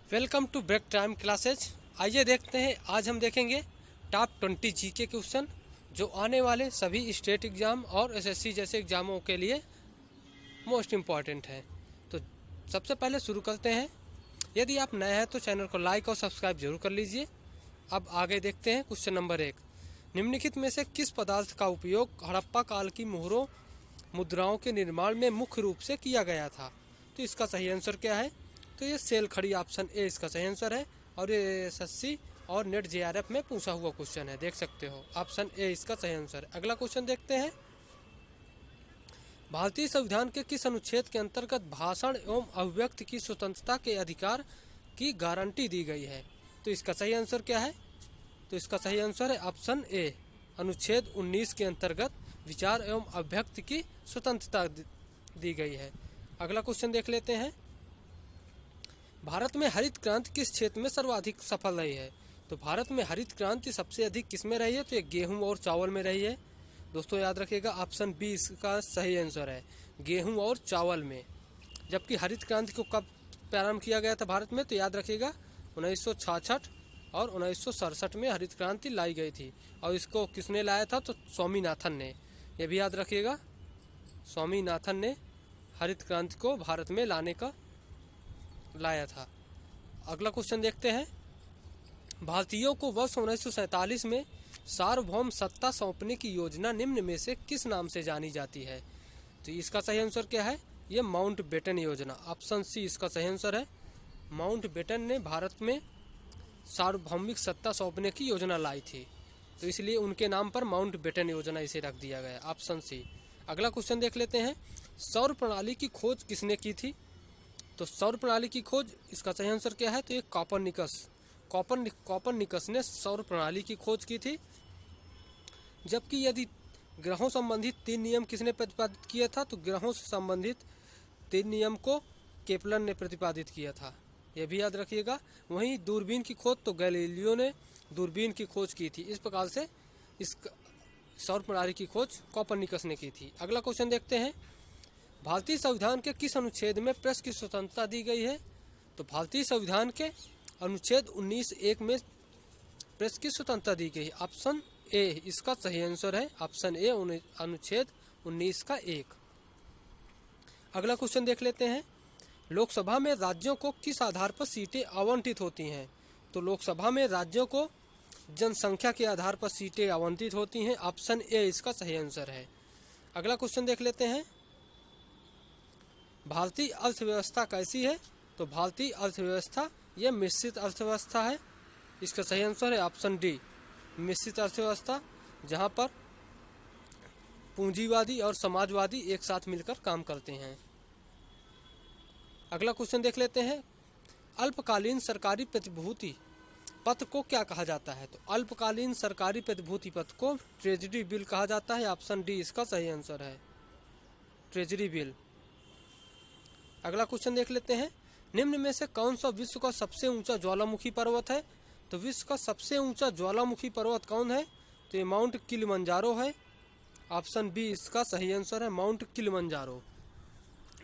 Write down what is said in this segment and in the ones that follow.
Welcome to break time classes. आइए देखते हैं, आज हम देखेंगे टॉप 20 जीके क्वेश्चन जो आने वाले सभी स्टेट एग्ज़ाम और एसएससी जैसे एग्ज़ामों के लिए मोस्ट इम्पॉर्टेंट हैं। तो सबसे पहले शुरू करते हैं। यदि आप नए हैं तो चैनल को लाइक और सब्सक्राइब जरूर कर लीजिए। अब आगे देखते हैं क्वेश्चन नंबर 1। निम्नलिखित में से किस पदार्थ का उपयोग हड़प्पा काल की मोहरों मुद्राओं के निर्माण में मुख्य रूप से किया गया था? तो इसका सही आंसर क्या है? तो ये सेल खड़ी, ऑप्शन ए इसका सही आंसर है। और ये एसएससी और नेट जेआरएफ में पूछा हुआ क्वेश्चन है, देख सकते हो, ऑप्शन ए इसका सही आंसर है। अगला क्वेश्चन देखते हैं। भारतीय संविधान के किस अनुच्छेद के अंतर्गत भाषण एवं अभिव्यक्ति की स्वतंत्रता के अधिकार की गारंटी दी गई है? तो इसका सही आंसर क्या है? तो इसका सही आंसर है ऑप्शन ए, अनुच्छेद 19 के अंतर्गत विचार एवं अभिव्यक्ति की स्वतंत्रता दी गई है। अगला क्वेश्चन देख लेते हैं। भारत में हरित क्रांति किस क्षेत्र में सर्वाधिक सफल रही है? तो भारत में हरित क्रांति सबसे अधिक किस में रही है? तो ये गेहूं और चावल में रही है। दोस्तों याद रखिएगा, ऑप्शन बी इसका सही आंसर है, गेहूं और चावल में। जबकि हरित क्रांति को कब प्रारंभ किया गया था भारत में? तो याद रखिएगा 1966 और 1967 में हरित क्रांति लाई गई थी। और इसको किसने लाया था? तो स्वामीनाथन ने। यह भी याद रखिएगा, स्वामीनाथन ने हरित क्रांति को भारत में लाया था। अगला क्वेश्चन देखते हैं। भारतीयों को वर्ष 1947 में सार्वभौम सत्ता सौंपने की योजना निम्न में से किस नाम से जानी जाती है? तो इसका सही आंसर क्या है? यह माउंटबेटन योजना, ऑप्शन सी इसका सही आंसर है। माउंटबेटन ने भारत में सार्वभौमिक सत्ता सौंपने की योजना लाई थी, तो इसलिए उनके नाम पर माउंटबेटन योजना इसे रख दिया गया, ऑप्शन सी। अगला क्वेश्चन देख लेते हैं। सौर प्रणाली की खोज किसने की थी? तो सौर प्रणाली की खोज, इसका सही आंसर क्या है? तो ये कॉपरनिकस ने सौर प्रणाली की खोज की थी। जबकि यदि ग्रहों संबंधित 3 नियम किसने प्रतिपादित किया था? तो ग्रहों से संबंधित 3 नियम को केपलर ने प्रतिपादित किया था, यह भी याद रखिएगा। वहीं दूरबीन की खोज तो गैलीलियो ने दूरबीन की खोज की थी। इस प्रकार से इस सौर प्रणाली की खोज कॉपरनिकस ने की थी। अगला क्वेश्चन देखते हैं। भारतीय संविधान के किस अनुच्छेद में प्रेस की स्वतंत्रता दी गई है? तो भारतीय संविधान के अनुच्छेद 19(1) में प्रेस की स्वतंत्रता दी गई है, ऑप्शन ए इसका सही आंसर है, ऑप्शन ए अनुच्छेद 19 का 1। अगला क्वेश्चन देख लेते हैं। लोकसभा में राज्यों को किस आधार पर सीटें आवंटित होती हैं? तो लोकसभा में राज्यों को जनसंख्या के आधार पर सीटें आवंटित होती हैं, ऑप्शन ए इसका सही आंसर है। अगला क्वेश्चन देख लेते हैं। भारतीय अर्थव्यवस्था कैसी है? तो भारतीय अर्थव्यवस्था यह मिश्रित अर्थव्यवस्था है, इसका सही आंसर है ऑप्शन डी, मिश्रित अर्थव्यवस्था, जहां पर पूंजीवादी और समाजवादी एक साथ मिलकर काम करते हैं। अगला क्वेश्चन देख लेते हैं। अल्पकालीन सरकारी प्रतिभूति पत्र को क्या कहा जाता है? तो अल्पकालीन सरकारी प्रतिभूति पत्र को ट्रेजरी बिल कहा जाता है, ऑप्शन डी इसका सही आंसर है, ट्रेजरी बिल। अगला क्वेश्चन देख लेते हैं। निम्न में से कौन सा विश्व का सबसे ऊंचा ज्वालामुखी पर्वत है? तो विश्व का सबसे ऊंचा ज्वालामुखी पर्वत कौन है? तो ये माउंट किलिमंजारो है, ऑप्शन बी इसका सही आंसर है, माउंट किलिमंजारो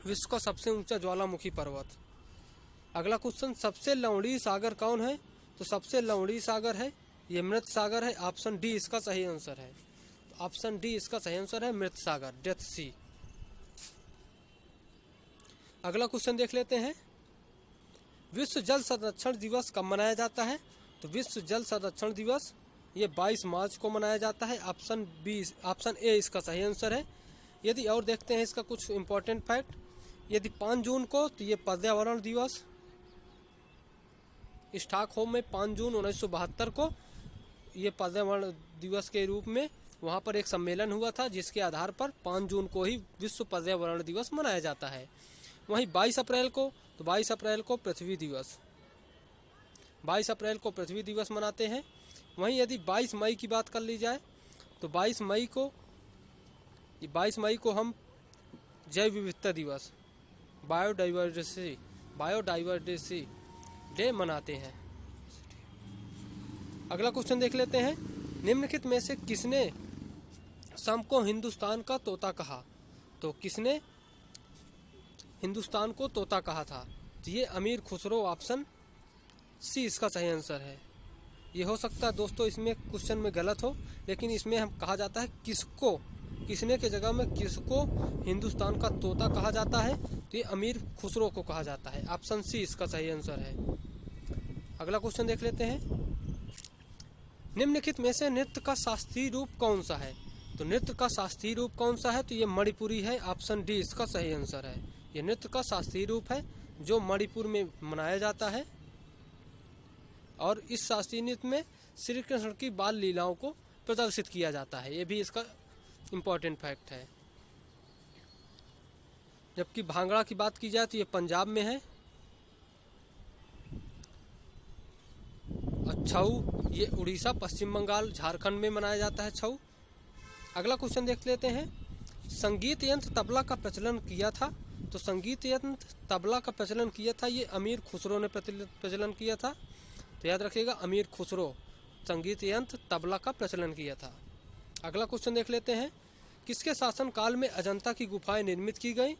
विश्व का सबसे ऊंचा ज्वालामुखी पर्वत। अगला क्वेश्चन। सबसे लवणीय सागर कौन है? तो सबसे लवणीय सागर है ये मृत सागर है, ऑप्शन डी इसका सही आंसर है, ऑप्शन डी इसका सही आंसर है, मृत सागर, डेथ सी। अगला क्वेश्चन देख लेते हैं। विश्व जल संरक्षण दिवस कब मनाया जाता है? तो विश्व जल संरक्षण दिवस ये 22 मार्च को मनाया जाता है, ऑप्शन ए इसका सही आंसर है। यदि और देखते हैं इसका कुछ इंपॉर्टेंट फैक्ट। यदि 5 जून को तो ये पर्यावरण दिवस, स्टॉकहोम में 5 जून 1972 को ये पर्यावरण दिवस के रूप में वहाँ पर एक सम्मेलन हुआ था, जिसके आधार पर 5 जून को ही विश्व पर्यावरण दिवस मनाया जाता है। वहीं 22 अप्रैल को, तो 22 अप्रैल को पृथ्वी दिवस, 22 अप्रैल को पृथ्वी दिवस मनाते हैं। वहीं यदि 22 मई की बात कर ली जाए तो 22 मई को हम जैव विविधता दिवस, बायोडाइवर्सिटी डे मनाते हैं। अगला क्वेश्चन देख लेते हैं। निम्नलिखित में से किसने सम को हिंदुस्तान का तोता कहा? तो किसने हिंदुस्तान को तोता कहा था? तो ये अमीर खुसरो, ऑप्शन सी इसका सही आंसर है। ये हो सकता है दोस्तों इसमें क्वेश्चन में गलत हो, लेकिन इसमें हम कहा जाता है किसको, किसने के जगह में किसको हिंदुस्तान का तोता कहा जाता है, तो ये अमीर खुसरो को कहा जाता है। ऑप्शन सी इसका सही आंसर है। अगला क्वेश्चन देख लेते हैं। निम्नलिखित में से नृत्य का शास्त्रीय रूप कौन सा है? तो नृत्य का शास्त्रीय रूप कौन सा है? तो ये मणिपुरी है। ऑप्शन डी इसका सही आंसर है। ये नृत्य का शास्त्रीय रूप है जो मणिपुर में मनाया जाता है, और इस शास्त्रीय नृत्य में श्री कृष्ण की बाल लीलाओं को प्रदर्शित किया जाता है। ये भी इसका इम्पोर्टेंट फैक्ट है। जबकि भांगड़ा की बात की जाए तो ये पंजाब में है। छऊ ये उड़ीसा, पश्चिम बंगाल, झारखंड में मनाया जाता है छऊ। अगला क्वेश्चन देख लेते हैं। संगीत यंत्र तबला का प्रचलन किया था? तो संगीत यंत्र तबला का प्रचलन किया था ये अमीर खुसरो ने प्रचलन किया था। तो याद रखिएगा अमीर खुसरो संगीत यंत्र तबला का प्रचलन किया था। अगला क्वेश्चन देख लेते हैं। किसके शासन काल में अजंता की गुफाएं निर्मित की गई?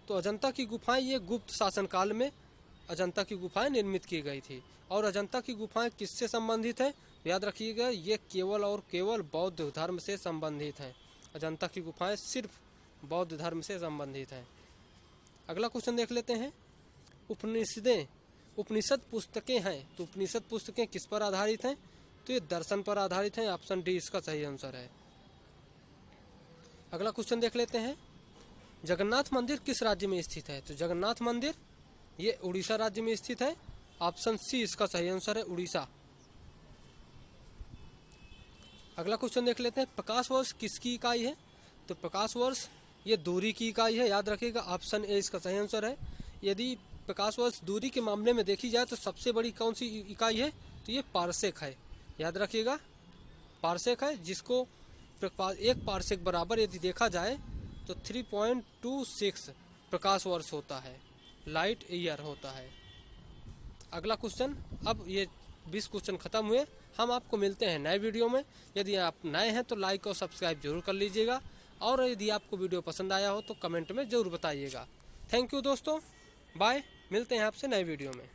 तो अजंता की गुफाएं ये गुप्त शासन काल में अजंता की गुफाएं निर्मित की गई थी। और अजंता की गुफाएं किससे संबंधित है? तो याद रखिएगा ये केवल और केवल बौद्ध धर्म से संबंधित हैं। अजंता की गुफाएं सिर्फ बौद्ध धर्म से संबंधित हैं। अगला क्वेश्चन देख लेते हैं। उपनिषद पुस्तकें हैं, तो उपनिषद पुस्तकें किस पर आधारित हैं? तो ये दर्शन पर आधारित हैं। ऑप्शन डी इसका सही आंसर है। अगला क्वेश्चन देख लेते हैं। जगन्नाथ मंदिर किस राज्य में स्थित है? तो जगन्नाथ मंदिर ये उड़ीसा राज्य में स्थित है। ऑप्शन सी इसका सही आंसर है, उड़ीसा। अगला क्वेश्चन देख लेते हैं। प्रकाश वर्ष किसकी इकाई है? तो प्रकाश वर्ष ये दूरी की इकाई है। याद रखिएगा ऑप्शन ए इसका सही आंसर है। यदि प्रकाश वर्ष दूरी के मामले में देखी जाए तो सबसे बड़ी कौन सी इकाई है? तो ये पारसेक है। याद रखिएगा पारसेक है, जिसको एक पारसेक बराबर यदि देखा जाए तो 3.26 प्रकाश वर्ष होता है, लाइट ईयर होता है। अगला क्वेश्चन, अब ये 20 क्वेश्चन खत्म हुए। हम आपको मिलते हैं नए वीडियो में। यदि आप नए हैं तो लाइक और सब्सक्राइब जरूर कर लीजिएगा, और यदि आपको वीडियो पसंद आया हो तो कमेंट में ज़रूर बताइएगा। थैंक यू दोस्तों, बाय। मिलते हैं आपसे नए वीडियो में।